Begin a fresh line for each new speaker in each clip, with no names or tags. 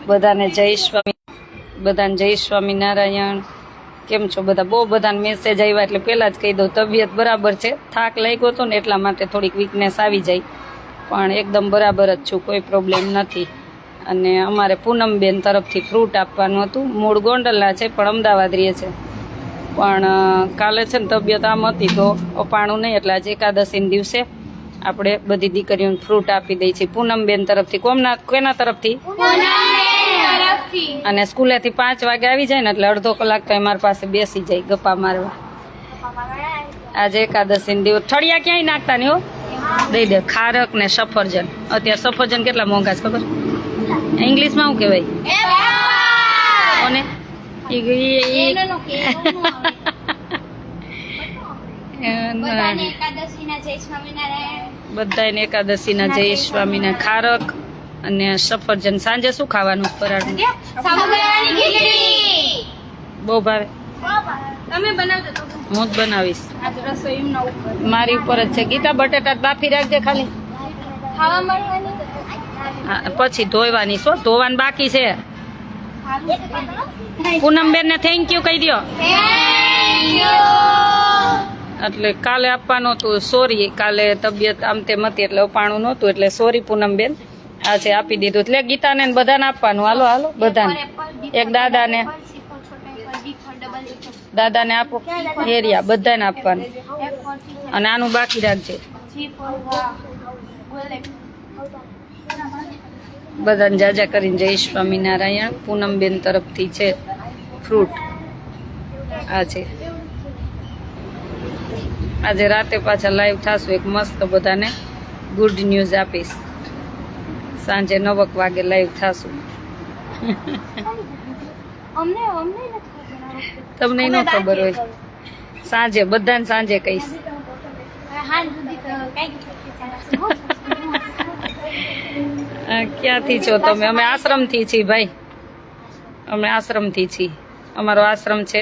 બધાને જય સ્વામી, બધાને જય સ્વામિનારાયણ. કેમ છો બધા? બહુ બધાને મેસેજ આવ્યા એટલે પહેલાં જ કહી દઉં, તબિયત બરાબર છે. થાક લાગ્યો હતો ને એટલા માટે થોડીક વીકનેસ આવી જાય, પણ એકદમ બરાબર જ છું, કોઈ પ્રોબ્લેમ નથી. અને અમારે પૂનમબેન તરફથી ફ્રૂટ આપવાનું હતું. મૂળ ગોંડલના છે પણ અમદાવાદ રહે છે. પણ કાલે છે ને તબિયત આમ હતી તો અપાણું નહીં, એટલે આજે એકાદશીના દિવસે આપણે બધી દીકરીઓને ફ્રૂટ આપી દઈએ છીએ પૂનમબેન તરફથી. કોના તરફથી? અને સ્કૂલેથી 5 વાગે આવી જાય ને એટલે અડધો કલાક તો અમારી પાસે બેસી જાય ગપ્પા મારવા. આજે એકાદશીનો દિવસ. ઠળિયા ક્યાંય નાખતા નહીં હો, દઈ દે. ખારક ને સફરજન. અત્યારે સફરજન કેટલા મોંઘા છે ખબર? ઇંગ્લિશમાં શું કહેવાય? અને બધાને એકાદશીના જય સ્વામિનારાયણ. ખારક અને સફરજન. સાંજે શું ખાવાનું ફરાળનું? બહુ ભાવે. હું જ બનાવીશ. મારી ઉપર જ છે. ગીતા બટેટા બાફી રાખજે ખાલી, પછી ધોવાની. શું ધોવાનું બાકી છે? પૂનમબેન ને થેન્ક યુ કહી દો. એટલે કાલે આપવાનું હતું, સોરી. કાલે તબિયત આમ તેમ હતી એટલે અપાણું નહોતું, એટલે સોરી પૂનમબેન. આજે આપી દીધું. એટલે ગીતાને બધાને આપવાનું. હાલો હાલો બધાને. એક દાદાને આપો. એરિયા બધાને આપવાનું. અને આનું બાકી રાખજે. બધાને જાજા કરીને જય સ્વામિનારાયણ. પૂનમબેન તરફથી છે ફ્રૂટ. આ છે. આજે રાતે પાછા લાઈવ થશું. એક મસ્ત બધાને ગુડ ન્યૂઝ આપીશ. સાંજે 9 વાગે લાઈવ થશું. તમને ન ખબર હોય. સાંજે બધાને સાંજે કહીશ. ક્યાંથી છો તમે? અમે આશ્રમથી છીએ ભાઈ. અમે આશ્રમથી છીએ. અમારો આશ્રમ છે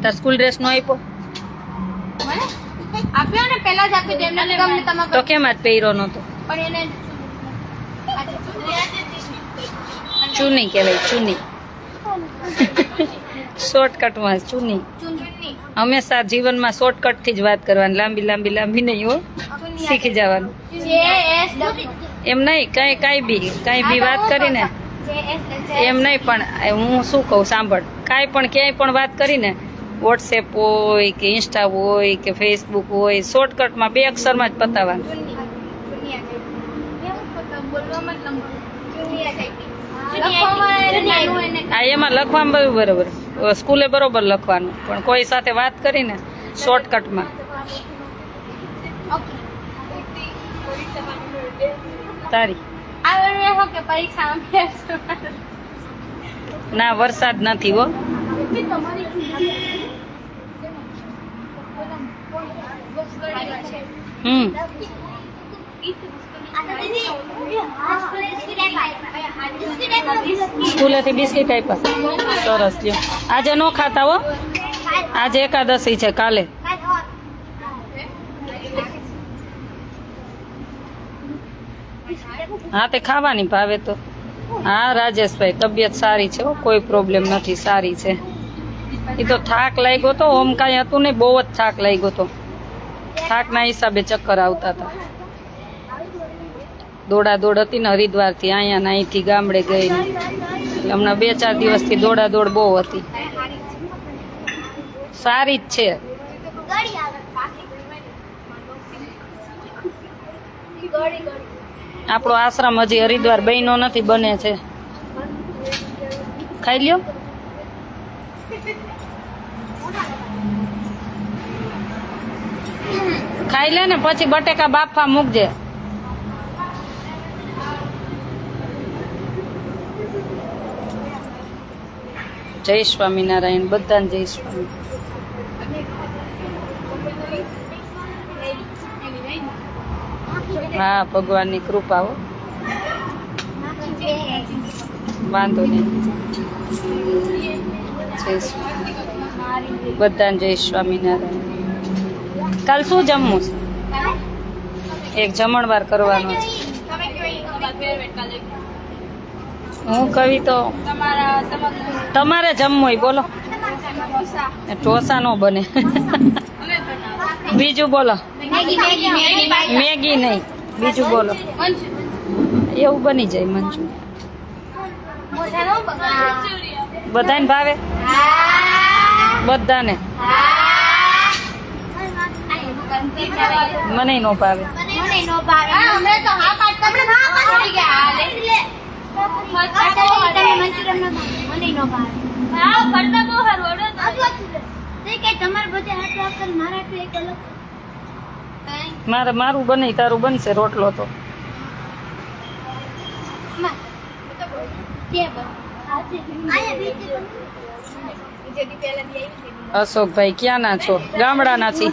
તાર સ્કૂલ ડ્રેસ નો આપ્યો
ને પહેલા જ આપી દે એમને ગમે તમારે
તો કેમ આજ પહેર્યો નતો?
પણ એને
ચૂની કહેવાય, ચૂની. શોર્ટકટમાં ચૂની. હંમેશા જીવનમાં શોર્ટકટ થી જ વાત કરવાની, લાંબી લાંબી લાંબી નહીં હો. શીખી જવાનું. એમ નહીં, કઈ બી વાત કરીને એમ નહીં. પણ હું શું કહું સાંભળ, કાંઈ પણ ક્યાંય પણ વાત કરીને, વોટ્સએપ હોય કે ઇન્સ્ટા હોય કે ફેસબુક હોય, શોર્ટકટમાં 2 અક્ષરમાં જ પતાવવાનું. હા, એમાં લખવામાં બધું બરોબર. સ્કૂલે બરોબર લખવાનું, પણ કોઈ સાથે વાત કરીને શોર્ટકટમાં. તારી ના વરસાદ નથી હો. સ્કૂલેથી બિસ્કીટ આપ્યા. સરસ લ્યો. આજે નો ખાતા હો, આજે એકાદશી છે. કાલે હા તે ખાવાની ભાવે તો. હા રાજેશભાઈ, તબિયત સારી છે હો, કોઈ પ્રોબ્લેમ નથી, સારી છે. એ તો થાક લાગ્યો તો, ઓમ કાંઈ હતું નહીં, બહુ જ થાક લાગ્યો તો. થાકના હિસાબે ચક્કર આવતા હતા. દોડાદોડ હતી ને હરિદ્વારથી અહીંયા ને અહીંથી ગામડે ગઈ ને, એટલે હમણાં 2-4 દિવસથી દોડાદોડ બહુ હતી. સારી જ છે. આપણો આશ્રમ હજી હરિદ્વાર બન્યો નથી, બને છે. ખાઈ લ્યો. ખાઈ લે ને પછી બટેકા બાફવા મૂકજે. જય સ્વામિનારાયણ. બધાને જય સ્વામી. હા, ભગવાનની કૃપા હો. વાંધો નહીં. જય સ્વામી. બધાને જય સ્વામિનારાયણ. કાલ શું જમવું છે? એક જમણવાર કરવાનો છે.
તમે કયો ઈ તમારા ફેવરેટ કાલે
હું કહી તો તમારે જમવું હોય બોલો. ઢોસા નો બને. બીજું બોલો. મેગી નહીં, બીજું બોલો. એવું બની જાય મંચુરિયન. બધાને ભાવે? બધાને? મને નો ભાવે. મારું બને તારું બનશે રોટલો તો. અશોકભાઈ ક્યાંના છો? ગામડાના છી.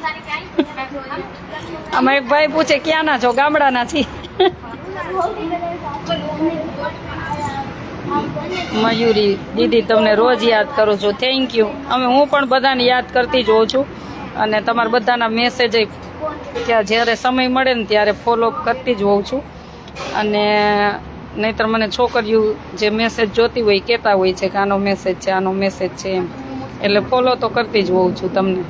આમાં એક ભાઈ પૂછે ક્યાંના છો? ગામડાના છી. મયુરી દીદી તમને રોજ યાદ કરું છું. Thank you. હું પણ બધાને યાદ કરતી જ હોઉં છું અને તમારા બધાના મેસેજ ક્યાં જ્યારે સમય મળે ને ત્યારે ફોલો કરતી જ હોઉં છું. અને નહીંતર મને છોકરીઓ જે મેસેજ જોતી હોય કહેતા હોય છે કે આનો મેસેજ છે, આનો મેસેજ છે એમ, એટલે ફોલો તો કરતી જ હોઉં છું તમને.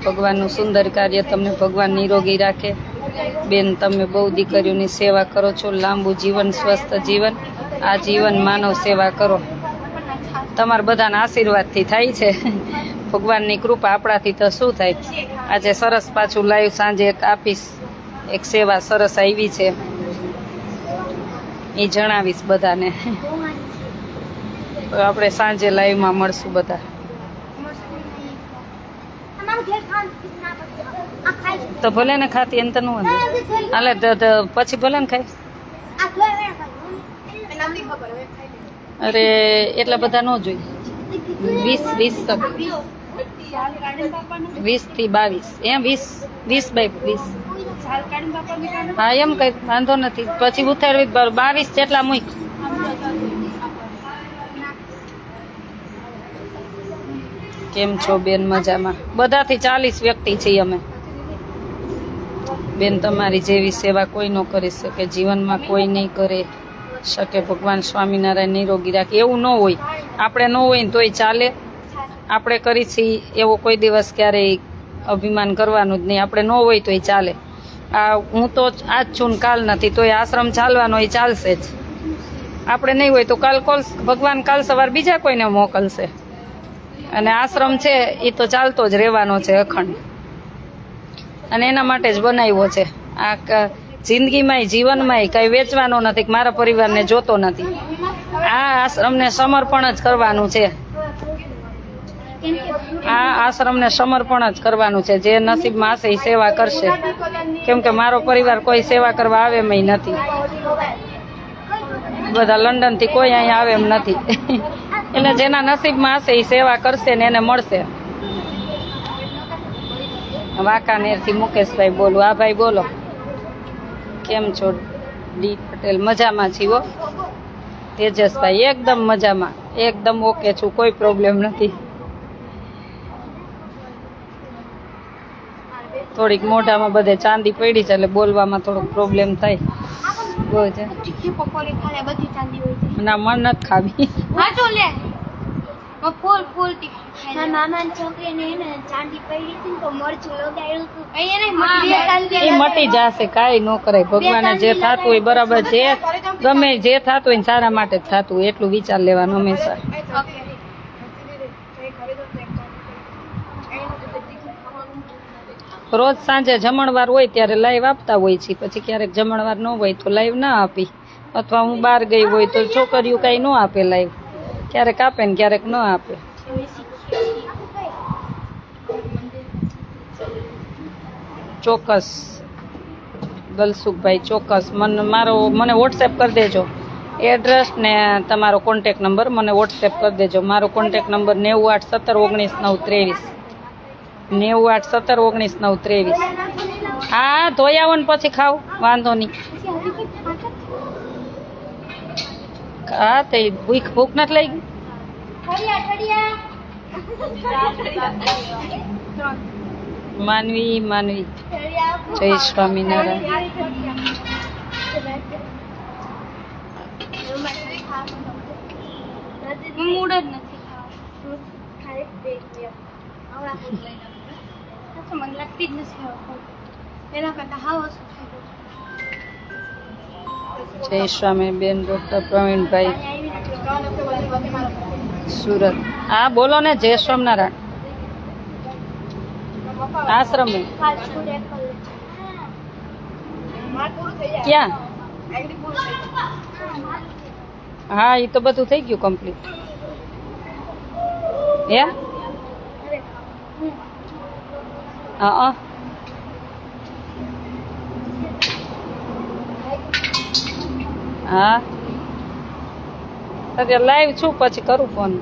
ભગવાનનું સુંદર કાર્ય તમને ભગવાન નિરોગી રાખે. બેન તમે બહુ દીકરીઓની સેવા કરો છો. લાંબુ જીવન, સ્વસ્થ જીવન, આ જીવન માનવ સેવા કરો. તમારા બધાના આશીર્વાદથી થાય છે. ભગવાનની કૃપા, આપણાથી તો શું થાય. આજે સરસ પાછું લાઈવ સાંજે એક આપીશ, એક સેવા સરસ આવી છે એ જણાવીશ બધાને. આપણે સાંજે લાઈવમાં મળશું બધા. તો ભલે ને ખાતી એમ તો નું હાલે પછી ભલે ને ખાય. અરે એટલા બધા ન જોઈએ. 20 થી 22 એમ 20 બાય 20. હા એમ કઈ વાંધો નથી. પછી ઉતારવી 22 જેટલા મૂક. કેમ છો બેન? મજામાં. બધાથી 40 વ્યક્તિ છીએ અમે. બેન તમારી જેવી સેવા કોઈ ન કરી શકે, જીવનમાં કોઈ નહીં કરે શકે. ભગવાન સ્વામિનારાયણ નિરોગી રાખે. એવું ન હોય, આપણે ન હોય ને તોય ચાલે. આપણે કરી છીએ એવો કોઈ દિવસ ક્યારેય અભિમાન કરવાનું જ નહીં. આપણે ન હોય તોય ચાલે. આ હું તો આજ છું ને કાલ નથી, તોય આશ્રમ ચાલવાનો એ ચાલશે જ. આપણે નહીં હોય તો કાલ ભગવાન કાલ સવાર બીજા કોઈને મોકલશે. અને આશ્રમ છે એ તો ચાલતો જ રહેવાનો છે અખંડ. અને એના માટે જ બનાવ્યો છે. આ જિંદગીમાંય જીવનમાંય કંઈ વેચવાનો નથી, મારા પરિવારને જોતો નથી. આ આશ્રમને સમર્પણ જ કરવાનું છે. આ આશ્રમને સમર્પણ જ કરવાનું છે. જે નસીબમાં હશે એ સેવા કરશે. કેમ કે મારો પરિવાર કોઈ સેવા કરવા આવે એમ નથી. બધા લંડનથી કોઈ અહીંયા આવે એમ નથી. એટલે જેના નસીબમાં હશે એ સેવા કરશે ને એને મળશે. વાંકાનેરથી મુકેશભાઈ બોલું. આ ભાઈ બોલો, કેમ છો? ડી પટેલ મજામાં છીએ. તેજસભાઈ એકદમ મજામાં, એકદમ ઓકે છું, કોઈ પ્રોબ્લેમ નથી. થોડીક મોઢામાં બધે ચાંદી પડી છે એટલે બોલવામાં થોડોક પ્રોબ્લેમ થાય. ના મન નથી ખાવી. એ મટી જશે, કાંઈ ન કરાય. ભગવાને જે થતું હોય બરાબર, જે ગમે જે થતું હોય સારા માટે જ થતું હોય એટલું વિચાર લેવાનું હંમેશા. રોજ સાંજે જમણવાર હોય ત્યારે લાઈવ આપતા હોય છે. પછી ક્યારેક જમણવાર ન હોય તો લાઈવ ના આપી, અથવા હું બહાર ગઈ હોય તો છોકરીઓ કાંઈ ન આપે લાઈવ. ક્યારેક આપે ને ક્યારેક ન આપે. ચોક્કસ દલસુખભાઈ, ચોક્કસ મને વોટ્સએપ કરી દેજો એડ્રેસ ને તમારો કોન્ટેક નંબર. મને વોટ્સએપ કરી દેજો. મારો કોન્ટેક નંબર 981719 923. હા ધોઈ આવો ને પછી ખાવ, વાંધો નહીં. હા તે ભૂખ ભૂખ નથી લાગી માનવી માનવી જય સ્વામિનારાયણ
મૂડ જ નથી મને લાગતી જ નથી એના કરતા હાવ
જય સ્વામી બેન ડોક્ટર પ્રવીણભાઈ સુરત હા બોલો ને જય સ્વામિનારાયણ આશ્રમે ક્યાં હા એ તો બધું થઈ ગયું કમ્પ્લીટ એમ હા હા અત્યારે લાઈવ છું પછી કરું ફોન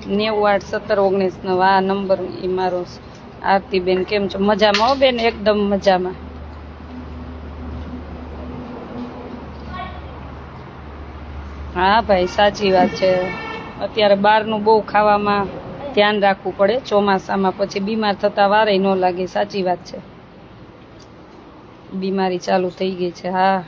981719 આ નંબર એ મારો આરતીબેન કેમ છો મજામાં હો બેન એકદમ મજામાં હા ભાઈ સાચી વાત છે અત્યારે બહારનું બહુ ખાવામાં ધ્યાન રાખવું પડે ચોમાસામાં પછી બીમાર થતા વારે ન લાગે સાચી વાત છે બીમારી ચાલુ થઈ ગઈ છે હા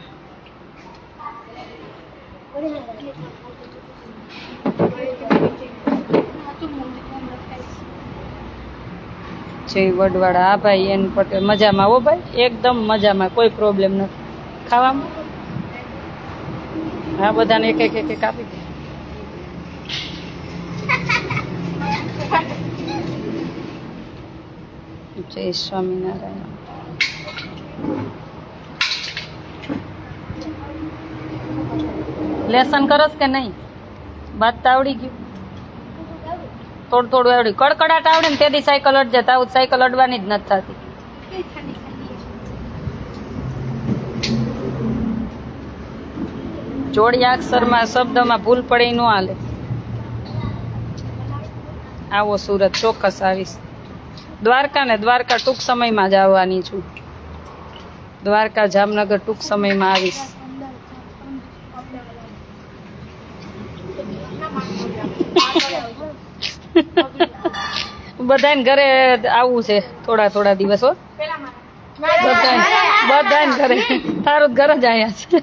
જય વડવાડા હા ભાઈ એન પટેલ મજામાં હો ભાઈ એકદમ મજામાં કોઈ પ્રોબ્લેમ નથી ખાવામાં હા બધાને એક એક એક આપી દે જય સ્વામિનારાયણ લેસન કરસ કે નહીં વાત તો આવડી ગયું થોડું થોડું આવડ્યું કડકડાટ આવડે ને તેથી સાયકલ અડજે તાવું સાયકલ અડવાની જ નથી થતી જોડિયા અક્ષરમાં શબ્દમાં ભૂલ પડે ન હાલે આવો સુરત ચોક્કસ આવીશ દ્વારકા ને દ્વારકા ટૂંક સમયમાં જ આવવાની છું દ્વારકા જામનગર ટૂંક સમયમાં આવીશ બધાને ઘરે આવવું છે થોડા થોડા દિવસો બધાને ઘરે તારું જ ઘર જ અહીંયા છે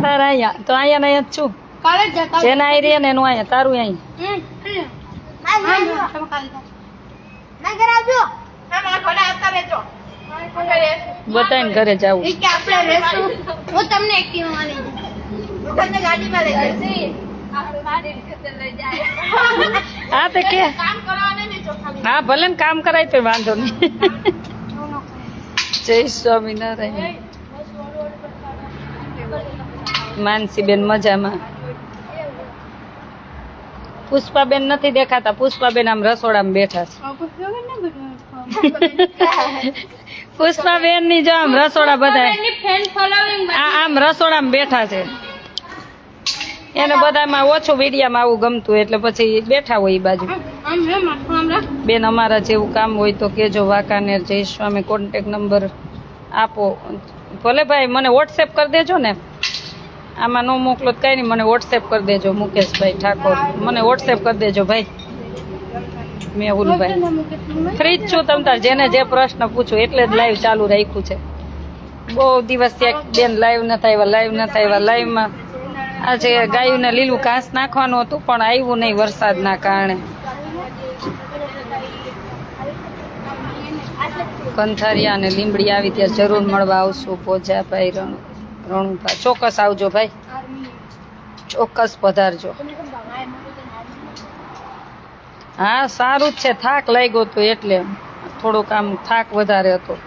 તારા અહીંયા તો અહીંયા ને અહીંયા જ છું જેને આવી રહે ને એનું અહીંયા તારું બધાને ઘરે જવું
હું તમને એક્ટિવામાં લઈ જઈશ ગાડીમાં લઈ જઈશ
હા તો કે હા ભલે ને કામ કરાય તો વાંધો નહીં જય સ્વામિનારાયણ માનસીબેન મજામાં પુષ્પાબેન નથી દેખાતા પુષ્પાબેન આમ રસોડામાં બેઠા છે પુષ્પાબેન ની જો આમ રસોડા બધા આમ રસોડામાં બેઠા છે એને બધામાં ઓછું વિડીયામાં આવું ગમતું એટલે પછી બેઠા હોય એ બાજુ બેન અમારા જેવું કામ હોય તો કેજો વાંકાનેર જય સ્વામી કોન્ટેક નંબર આપો ભલે ભાઈ મને વોટ્સએપ કરી દેજો ને આમાં ન મોકલો તો કઈ નહીં મને વોટ્સએપ કરી દેજો મુકેશભાઈ ઠાકોર મને વોટ્સએપ કરી દેજો ભાઈ મેહુલભાઈ ફ્રી જ છું તમ તાર જેને જે પ્રશ્ન પૂછું એટલે જ લાઈવ ચાલુ રાખ્યું છે બહુ દિવસ ત્યાં બેન લાઈવ નથી આવ્યા લાઈવમાં આજે ગાયોને લીલું ઘાસ નાખવાનું હતું પણ આવ્યું નહીં વરસાદના કારણે કંથારિયા અને લીંબડી આવી ત્યાં જરૂર મળવા આવશું પોજાભાઈ રણુભા ચોક્કસ આવજો ભાઈ ચોક્કસ પધારજો હા સારું જ છે થાક લાગ્યો હતો એટલે થોડોક આમ થાક વધારે હતો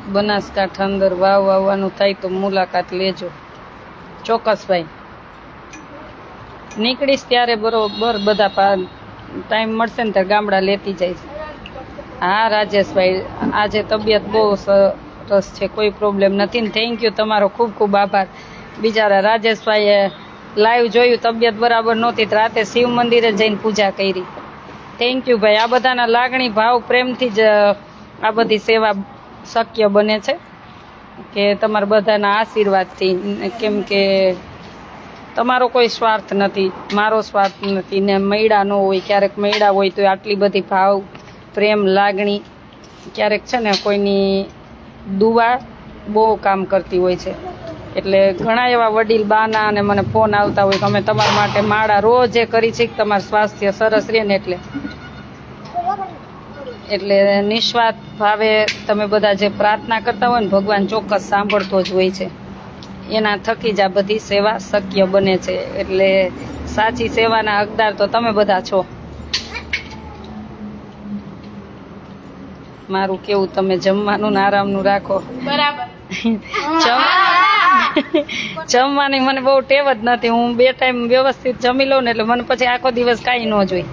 બનાસકાંઠા અંદર વાવ આવવાનું થાય તો મુલાકાત લેજો ચોક્કસ ભાઈ નીકળીશ ત્યારે બરોબર બધા ટાઈમ મળશે ને ત્યારે ગામડા લેતી જઈશ હા રાજેશભાઈ આજે તબિયત બહુ સરસ છે કોઈ પ્રોબ્લેમ નથી ને થેન્ક યુ તમારો ખૂબ ખૂબ આભાર બિચારા રાજેશભાઈએ લાઈવ જોયું તબિયત બરાબર નહોતી તો રાતે શિવ મંદિરે જઈને પૂજા કરી થેન્ક યુ ભાઈ. આ બધાના લાગણી ભાવ પ્રેમથી જ આ બધી સેવા શક્ય બને છે, કે તમારા બધાના આશીર્વાદથી. કેમ કે તમારો કોઈ સ્વાર્થ નથી, મારો સ્વાર્થ નથી ને મૈડા ન હોય. ક્યારેક મૈડા હોય તો આટલી બધી ભાવ પ્રેમ લાગણી, ક્યારેક છે ને કોઈની દુઆ બહુ કામ કરતી હોય છે. એટલે ઘણા એવા વડીલ બાના અને મને ફોન આવતા હોય કે અમે તમારા માટે માળા રોજ એ કરી છે કે તમારું સ્વાસ્થ્ય સરસ રહે ને. એટલે નિસ્વાર્થ ભાવે તમે બધા જે પ્રાર્થના કરતા હોય ને, ભગવાન ચોક્કસ સાંભળતો જ હોય છે. એના થકી જ આ બધી સેવા શક્ય બને છે. એટલે સાચી સેવાના હકદાર તો તમે બધા છો. મારું કેવું, તમે જમવાનું ને આરામનું રાખો.
બરાબર.
જમવાની મને બહુ ટેવ જ નથી. હું 2 ટાઈમ વ્યવસ્થિત જમી લઉં ને એટલે મને પછી આખો દિવસ કાંઈ ન જોઈ.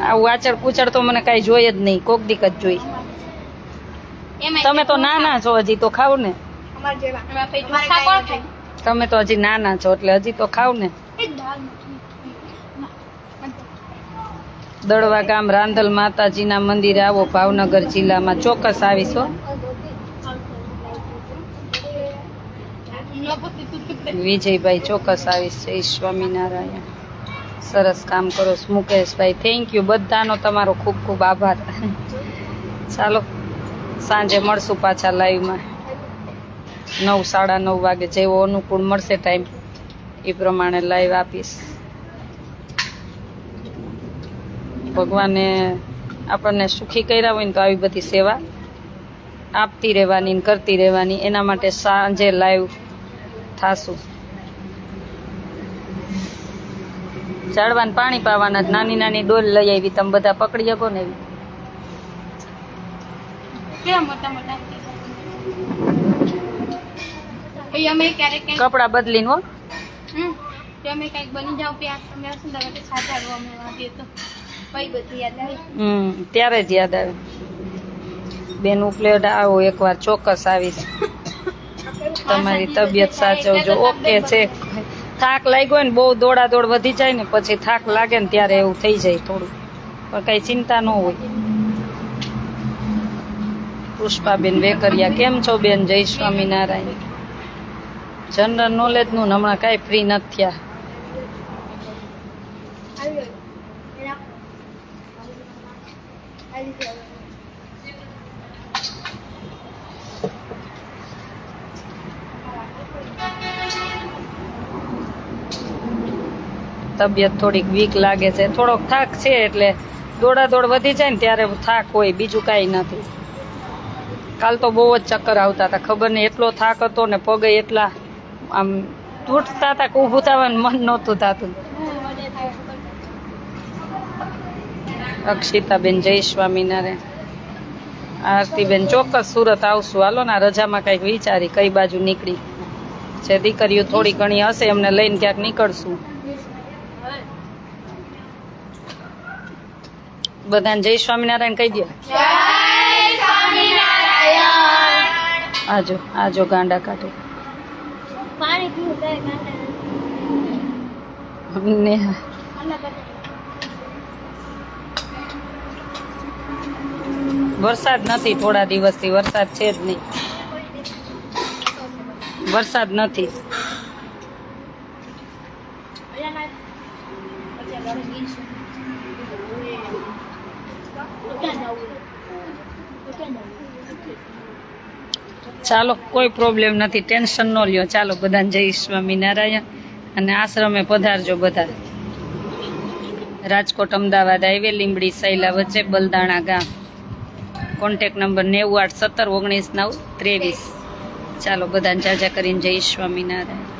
આવું આચળ કુચળ તો મને કાંઈ જોઈએ જ નહીં, કોક દીક જ જોઈ. તમે તો નાના છો, હજી તો ખાવ ને. તમે તો હજી નાના છો એટલે હજી તો ખાવ ને. દળવા ગામ રાંધલ માતાજીના મંદિરે આવો, ભાવનગર જિલ્લામાં. ચોક્કસ આવીશો. વિજયભાઈ ચોક્કસ આવીશ. જય સ્વામિનારાયણ. સરસ કામ કરો છો મુકેશભાઈ. Thank you. બધાનો તમારો ખૂબ ખૂબ આભાર. ચાલો, સાંજે મળશું પાછા લાઈવમાં 9, 9:30 વાગે. જેવો અનુકૂળ મળશે ટાઈમ એ પ્રમાણે લાઈવ આપીશ. ભગવાને આપણને સુખી કર્યા હોય ને તો આવી બધી સેવા આપતી રહેવાની ને કરતી રહેવાની. એના માટે સાંજે લાઈવ થાશું. ઝાડવાને પાણી પાવાના. નાની નાની ડોલ લઈ આવી, તમે બધા પકડી શકો ને એવી. કપડા બદલીને હો.
તમે કઈક બની જાવ પ્યાસ તમે શું તમે સાચા અમે તો કઈ બધી યાદ આવી.
ત્યારે જ યાદ આવે. બેન ઉપલેટ આવો એકવાર, ચોક્કસ આવીશ. તમારી તબિયત સાચવજો. ઓકે છે. થાક લાગ્યો ને, બહુ દોડા દોડ વધી જાય ને, પછી થાક લાગે ને ત્યારે એવું થઈ જાય થોડું, પણ કઈ ચિંતા ન હોય. પુષ્પાબેન વેકરિયા, કેમ છો બેન? જય સ્વામિનારાયણ. જનરલ નોલેજનું હમણાં કાંઈ ફ્રી નથી થયા. તબિયત થોડીક વીક લાગે છે, થોડોક થાક છે. એટલે દોડા દોડ વધી જાય ને ત્યારે થાક હોય, બીજું કાંઈ નથી. કાલ તો બહુ જ ચક્કર આવતા હતા, ખબર નહીં એટલો થાક હતો ને, પગે એટલા આમ તૂટતા હતા કે ઊભું થવાનું મન નહોતું થતું. અક્ષિતાબેન જય સ્વામિનારાયણ. આરતીબેન ચોક્કસ સુરત આવશું. હાલો ને, રજામાં કંઈક વિચારી કઈ બાજુ નીકળી છે. દીકરીઓ થોડી ઘણી હશે, એમને લઈને ક્યાંક નીકળશું. બધાને જય સ્વામિનારાયણ કહી દો. આજો આજો ગાંડા કાઢે. વરસાદ નથી, થોડા દિવસથી વરસાદ છે જ નહીં. વરસાદ નથી. ચાલો, કોઈ પ્રોબ્લેમ નથી, ટેન્શન ન લ્યો. ચાલો, બધાને જય સ્વામિનારાયણ. અને આશ્રમે પધારજો બધા. રાજકોટ અમદાવાદ હાઈવે, લીંબડી સૈલા વચ્ચે, બલદાણા ગામ. Contact number 98 17 19 9 23. ચાલો, બધાને જાજા કરીને જય સ્વામિનારાયણ.